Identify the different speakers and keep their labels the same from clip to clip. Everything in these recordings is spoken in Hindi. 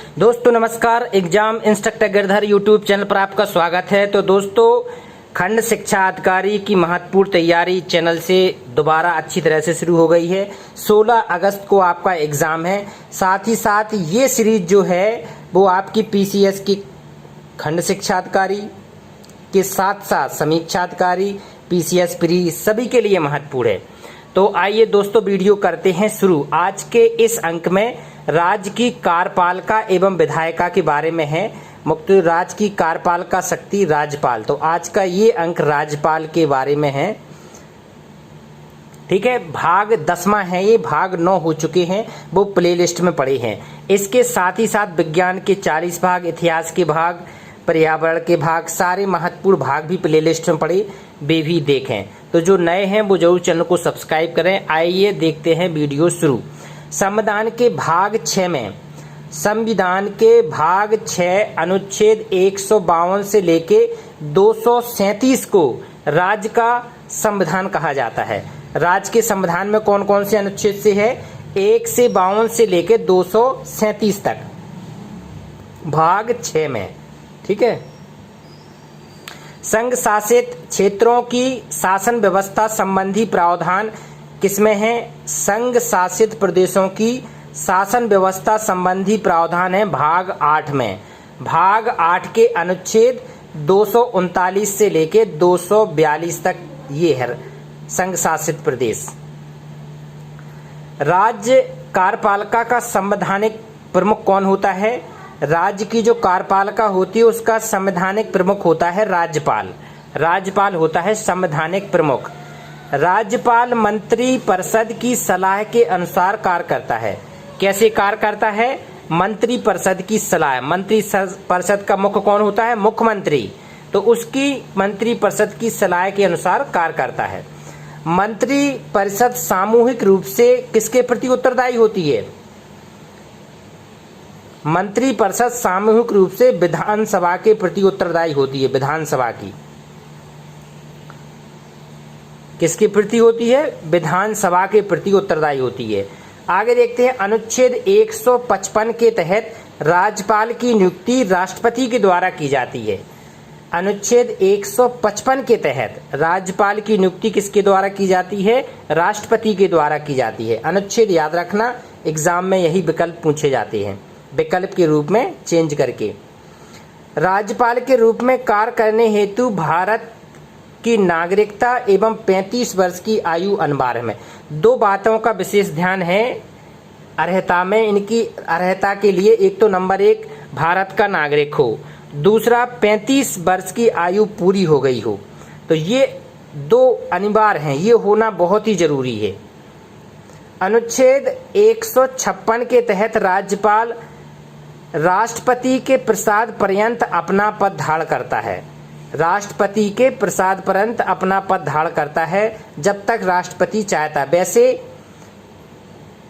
Speaker 1: दोस्तों नमस्कार। Exam instructor Girdhar YouTube channel पर आपका स्वागत है। तो दोस्तों खंड शिक्षा अधिकारी की महत्वपूर्ण तैयारी चैनल से दोबारा अच्छी तरह से शुरू हो गई है। 16 अगस्त को आपका एग्जाम है। साथ ही साथ ये सीरीज जो है वो आपकी पीसीएस की खंड शिक्षा अधिकारी के साथ साथ समीक्षा अधिकारी, पीसीएस प्री सभी के लिए महत्वपूर्ण है। तो आइए दोस्तों वीडियो करते हैं शुरू। आज के इस अंक में राज्य की कार्यपालिका एवं विधायिका के बारे में है। मुक्त राज्य की कार्यपालिका शक्ति राज्यपाल। तो आज का ये अंक राज्यपाल के बारे में है। ठीक है, भाग 10वां है ये, भाग 9 हो चुके हैं, वो प्लेलिस्ट में पड़े हैं। इसके साथ ही साथ विज्ञान के 40 भाग, इतिहास के भाग, पर्यावरण के भाग, सारे महत्वपूर्ण भाग भी प्लेलिस्ट में पड़े, वे भी देखें। तो जो नए हैं वो जरूर चैनल को सब्सक्राइब करें। आइए देखते हैं वीडियो शुरू। संविधान के भाग 6 में, संविधान के भाग 6 अनुच्छेद 152 से लेके 237 को राज्य का संविधान कहा जाता है। राज्य के संविधान में कौन कौन से अनुच्छेद से है? 1 से 52 से लेके 237 तक भाग 6 में। ठीक है, संघ शासित क्षेत्रों की शासन व्यवस्था संबंधी प्रावधान किसमें है? संघ शासित प्रदेशों की शासन व्यवस्था संबंधी प्रावधान है भाग 8 में। भाग 8 के अनुच्छेद 239 से लेके 242 तक ये है संघ शासित प्रदेश। राज्य कार्यपालिका का संवैधानिक प्रमुख कौन होता है? राज्य की जो कार्यपालिका होती है उसका संवैधानिक प्रमुख होता है राज्यपाल। राज्यपाल होता है संवैधानिक प्रमुख। राज्यपाल मंत्री परिषद की सलाह के अनुसार कार्य करता है। कैसे कार्य करता है? मंत्री परिषद की सलाह। मंत्री परिषद का मुख्य कौन होता है? मुख्यमंत्री। तो उसकी मंत्री परिषद की सलाह के अनुसार कार्य करता है। मंत्री परिषद सामूहिक रूप से किसके प्रति उत्तरदायी होती है? मंत्री परिषद सामूहिक रूप से विधानसभा के प्रति उत्तरदायी होती है। विधानसभा की किसके प्रति होती है? विधानसभा के प्रति उत्तरदायी होती है। आगे देखते हैं, अनुच्छेद 155 के तहत राज्यपाल की नियुक्ति राष्ट्रपति के द्वारा की जाती है। अनुच्छेद 155 के तहत राज्यपाल की नियुक्ति किसके द्वारा की जाती है? राष्ट्रपति के द्वारा की जाती है। अनुच्छेद याद रखना, एग्जाम में यही विकल्प पूछे जाते हैं, विकल्प के रूप में चेंज करके। राज्यपाल के रूप में कार्य करने हेतु भारत की नागरिकता एवं 35 वर्ष की आयु अनिवार्य है। 2 बातों का विशेष ध्यान है अर्हता में। इनकी अर्हता के लिए एक तो नंबर 1 भारत का नागरिक हो, दूसरा 35 वर्ष की आयु पूरी हो गई हो। तो ये 2 अनिवार्य हैं, ये होना बहुत ही जरूरी है। अनुच्छेद 156 के तहत राज्यपाल राष्ट्रपति के प्रसाद पर्यंत अपना पद धारण करता है। राष्ट्रपति के प्रसाद पर्यंत अपना पद धारण करता है जब तक राष्ट्रपति चाहता है। वैसे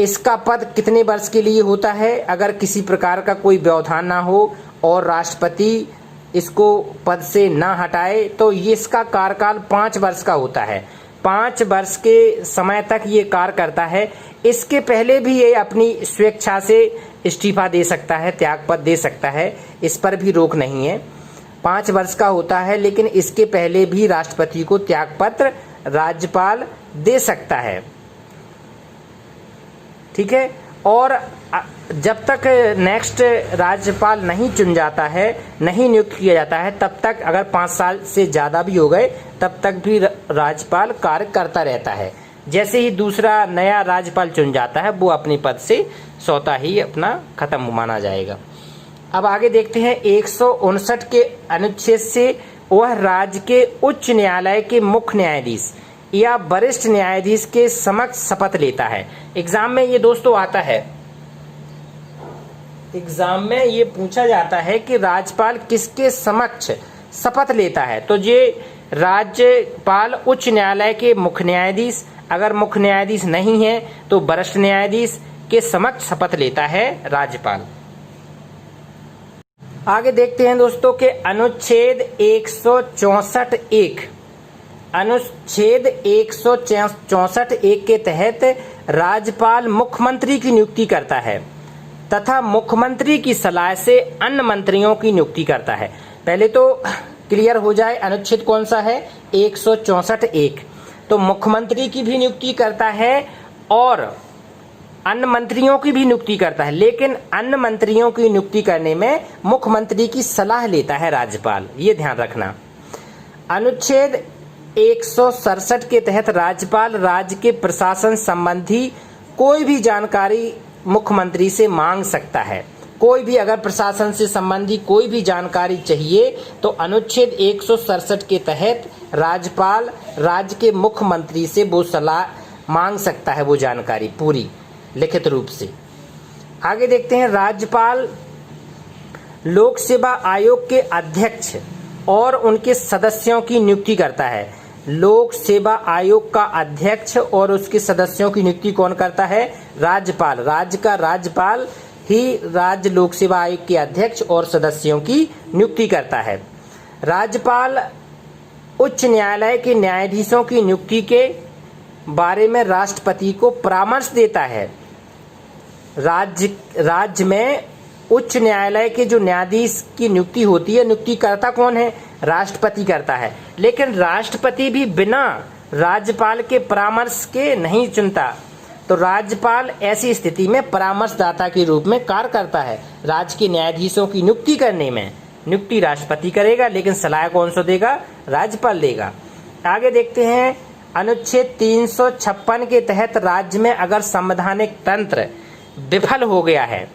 Speaker 1: इसका पद कितने वर्ष के लिए होता है? अगर किसी प्रकार का कोई व्यवधान ना हो और राष्ट्रपति इसको पद से ना हटाए तो ये इसका कार्यकाल 5 वर्ष का होता है। 5 वर्ष के समय तक ये कार्य करता है। इसके पहले भी ये अपनी स्वेच्छा से इस्तीफा दे सकता है, त्यागपत्र दे सकता है, इस पर भी रोक नहीं है। 5 वर्ष का होता है, लेकिन इसके पहले भी राष्ट्रपति को त्यागपत्र राज्यपाल दे सकता है। ठीक है, और जब तक नेक्स्ट राज्यपाल नहीं चुन जाता है, नहीं नियुक्त किया जाता है, तब तक, अगर 5 साल से ज्यादा भी हो गए, तब तक भी राज्यपाल कार्य करता रहता है। जैसे ही दूसरा नया राज्यपाल चुन जाता है वो अपने पद से स्वतः ही अपना खत्म माना जाएगा। अब आगे देखते हैं, 159 के अनुच्छेद से वह राज्य के उच्च न्यायालय के मुख्य न्यायाधीश या वरिष्ठ न्यायाधीश के समक्ष शपथ लेता है। एग्जाम में ये दोस्तों आता है, एग्जाम में ये पूछा जाता है कि राज्यपाल किसके समक्ष शपथ लेता है। तो ये राज्यपाल उच्च न्यायालय के मुख्य न्यायाधीश, अगर मुख्य न्यायाधीश नहीं है तो वरिष्ठ न्यायाधीश के समक्ष शपथ लेता है राज्यपाल। आगे देखते हैं दोस्तों के अनुच्छेद 164(1) अनुच्छेद 164(1) के तहत राज्यपाल मुख्यमंत्री की नियुक्ति करता है। तथा मुख्यमंत्री की सलाह से अन्य मंत्रियों की नियुक्ति करता है। पहले तो क्लियर हो जाए, अनुच्छेद कौन सा है? 164(1). तो मुख्यमंत्री की भी नियुक्ति करता है और अन्य मंत्रियों की भी नियुक्ति करता है, लेकिन अन्य मंत्रियों की नियुक्ति करने में मुख्यमंत्री की सलाह लेता है राज्यपाल, ये ध्यान रखना। अनुच्छेद 167 के तहत राज्यपाल राज्य के प्रशासन संबंधी कोई भी जानकारी मुख्यमंत्री से मांग सकता है। कोई भी अगर प्रशासन से संबंधी कोई भी जानकारी चाहिए तो अनुच्छेद 167 के तहत राज्यपाल राज्य के मुख्यमंत्री से वो सलाह मांग सकता है, वो जानकारी पूरी लिखित रूप से। आगे देखते हैं, राज्यपाल लोक सेवा आयोग के अध्यक्ष और उनके सदस्यों की नियुक्ति करता है। लोक सेवा आयोग का अध्यक्ष और उसके सदस्यों की नियुक्ति कौन करता है? राज्यपाल। राज्य का राज्यपाल ही राज्य लोक सेवा आयोग के अध्यक्ष और सदस्यों की नियुक्ति करता है। राज्यपाल उच्च न्यायालय के न्यायाधीशों की नियुक्ति के बारे में राष्ट्रपति को परामर्श देता है। राज्य में उच्च न्यायालय के जो न्यायाधीश की नियुक्ति होती है, नियुक्तिकर्ता कौन है? राष्ट्रपति करता है। लेकिन राष्ट्रपति भी बिना राज्यपाल के परामर्श के नहीं चुनता, तो राज्यपाल ऐसी स्थिति में परामर्शदाता के रूप में कार्य करता है। राज्य के न्यायाधीशों की नियुक्ति करने में नियुक्ति राष्ट्रपति करेगा, लेकिन सलाह कौन सा देगा? राज्यपाल देगा। आगे देखते हैं, अनुच्छेद 356 के तहत राज्य में अगर संवैधानिक तंत्र विफल हो गया है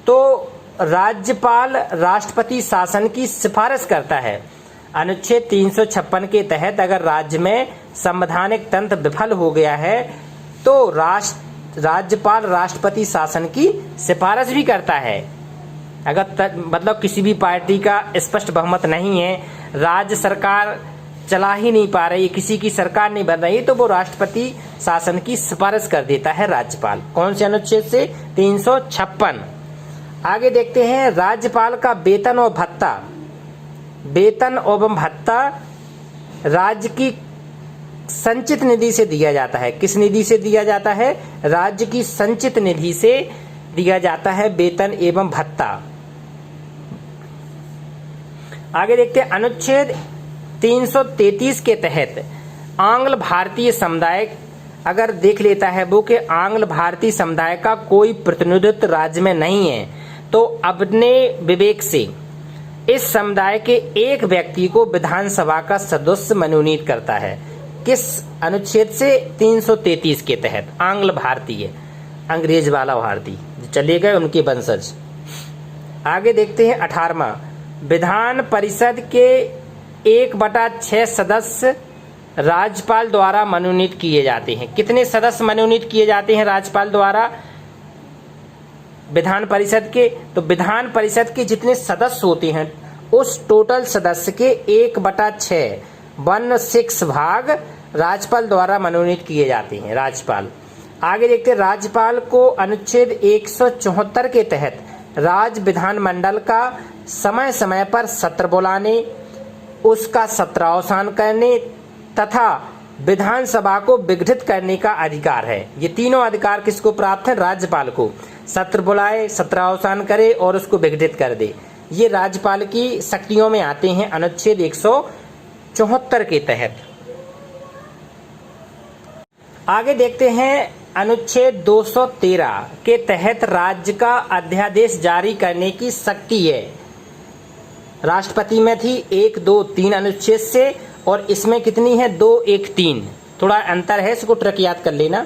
Speaker 1: तो राज्यपाल राष्ट्रपति शासन की सिफारिश करता है। अनुच्छेद 356 के तहत अगर राज्य में संवैधानिक तंत्र विफल हो गया है तो राज्यपाल राष्ट्रपति शासन की सिफारिश भी करता है। अगर मतलब किसी भी पार्टी का स्पष्ट बहुमत नहीं है, राज्य सरकार चला ही नहीं पा रही, किसी की सरकार नहीं बन रही, तो वो राष्ट्रपति शासन की सिफारिश कर देता है राज्यपाल। कौन से अनुच्छेद से? 356। आगे देखते हैं, राज्यपाल का वेतन और भत्ता। वेतन एवं भत्ता राज्य की संचित निधि से दिया जाता है। किस निधि से दिया जाता है? राज्य की संचित निधि से दिया जाता है वेतन एवं भत्ता। आगे देखते हैं, अनुच्छेद 333 के तहत आंग्ल भारतीय समुदाय अगर देख लेता है वो कि आंग्ल भारतीय समुदाय का कोई प्रतिनिधित्व राज्य में नहीं है, तो अपने विवेक से इस समुदाय के एक व्यक्ति को विधानसभा का सदस्य मनोनीत करता है। किस अनुच्छेद से? 333 के तहत। आंग्ल भारतीय, अंग्रेज वाला भारतीय चले गए, उनके वंशज। आगे देखते हैं 18वां, विधान परिषद के 1/6 सदस्य राज्यपाल द्वारा मनोनीत किए जाते हैं। कितने सदस्य मनोनीत किए जाते हैं राज्यपाल द्वारा विधान परिषद के? तो विधान परिषद के जितने सदस्य होते हैं उस टोटल सदस्य के 1/6 1/6 भाग राज्यपाल द्वारा मनोनीत किए जाते हैं राज्यपाल। आगे देखते हैं, राज्यपाल को अनुच्छेद 174 के तहत राज्य विधानमंडल का समय समय पर सत्र बुलाने, उसका सत्रावसान करने तथा विधानसभा को विघटित करने का अधिकार है। ये तीनों अधिकार किसको प्राप्त है? राज्यपाल को। सत्र बुलाए, सत्रावसान करे और उसको विघटित कर दे, ये राज्यपाल की शक्तियों में आते हैं अनुच्छेद 174 के तहत। आगे देखते हैं, अनुच्छेद 213 के तहत राज्य का अध्यादेश जारी करने की शक्ति है। राष्ट्रपति में थी 1, 2, 3 अनुच्छेद से, और इसमें कितनी है? 2, 1, 3। थोड़ा अंतर है, इसको ट्रिक याद कर लेना।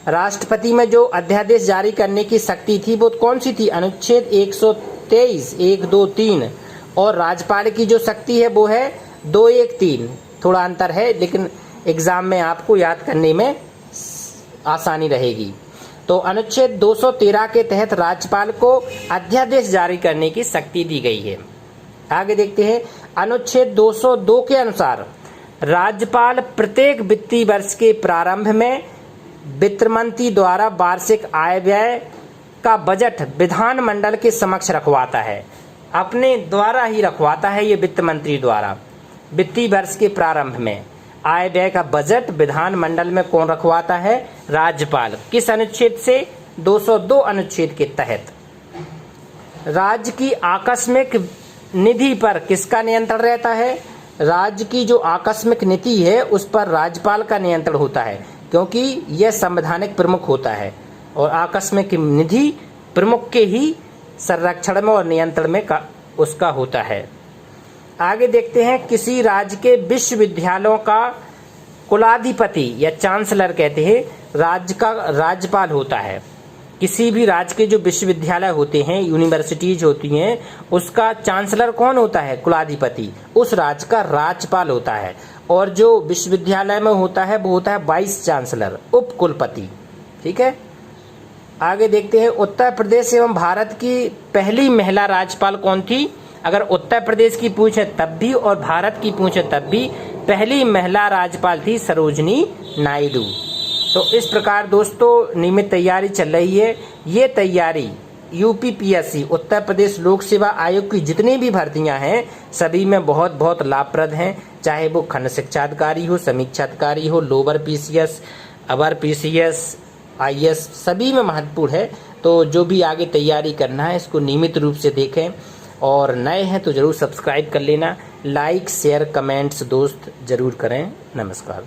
Speaker 1: राष्ट्रपति में जो अध्यादेश जारी करने की शक्ति थी वो कौन सी थी? अनुच्छेद 123 1, 2, 3। और राज्यपाल की जो शक्ति है वो है 2, 1, 3। थोड़ा अंतर है, लेकिन एग्जाम में आपको याद करने में आसानी रहेगी। तो अनुच्छेद 213 के तहत राज्यपाल को अध्यादेश जारी करने की शक्ति दी गई है। आगे देखते हैं, अनुच्छेद 202 के अनुसार राज्यपाल प्रत्येक वित्तीय वर्ष के प्रारंभ में वित्त मंत्री द्वारा वार्षिक आय व्यय का बजट विधानमंडल के समक्ष रखवाता है। अपने द्वारा ही रखवाता है ये वित्त मंत्री द्वारा। वित्तीय वर्ष के प्रारंभ में आय व्यय का बजट विधानमंडल में कौन रखवाता है? राज्यपाल। किस अनुच्छेद से? 202 अनुच्छेद के तहत। राज्य की आकस्मिक निधि पर किसका नियंत्रण रहता है? राज्य की जो आकस्मिक नीति है उस पर राज्यपाल का नियंत्रण होता है, क्योंकि यह संवैधानिक प्रमुख होता है और आकस्मिक निधि प्रमुख के ही संरक्षण में और नियंत्रण में उसका होता है। आगे देखते हैं, किसी राज्य के विश्वविद्यालयों का कुलाधिपति या चांसलर कहते हैं राज्य का राज्यपाल होता है। किसी भी राज्य के जो विश्वविद्यालय होते हैं, यूनिवर्सिटीज होती हैं, उसका चांसलर कौन होता है? कुलाधिपति। उस राज्य का राज्यपाल होता है। और जो विश्वविद्यालय में होता है वो होता है वाइस चांसलर, उप कुलपति। ठीक है। आगे देखते हैं, उत्तर प्रदेश एवं भारत की पहली महिला राज्यपाल कौन थी? अगर उत्तर प्रदेश की पूछे तब भी और भारत की पूछे तब भी पहली महिला राज्यपाल थी सरोजनी नायडू। तो इस प्रकार दोस्तों नियमित तैयारी चल रही है। ये तैयारी यूपीपीएससी उत्तर प्रदेश लोक सेवा आयोग की जितनी भी भर्तियां हैं सभी में बहुत बहुत लाभप्रद हैं, चाहे वो खंड शिक्षा अधिकारी हो, समीक्षा अधिकारी हो, लोअर पीसीएस, अवर पीसीएस, आईएएस, सभी में महत्वपूर्ण है। तो जो भी आगे तैयारी करना है इसको नियमित रूप से देखें और नए हैं तो जरूर सब्सक्राइब कर लेना। लाइक शेयर कमेंट्स दोस्त जरूर करें। नमस्कार।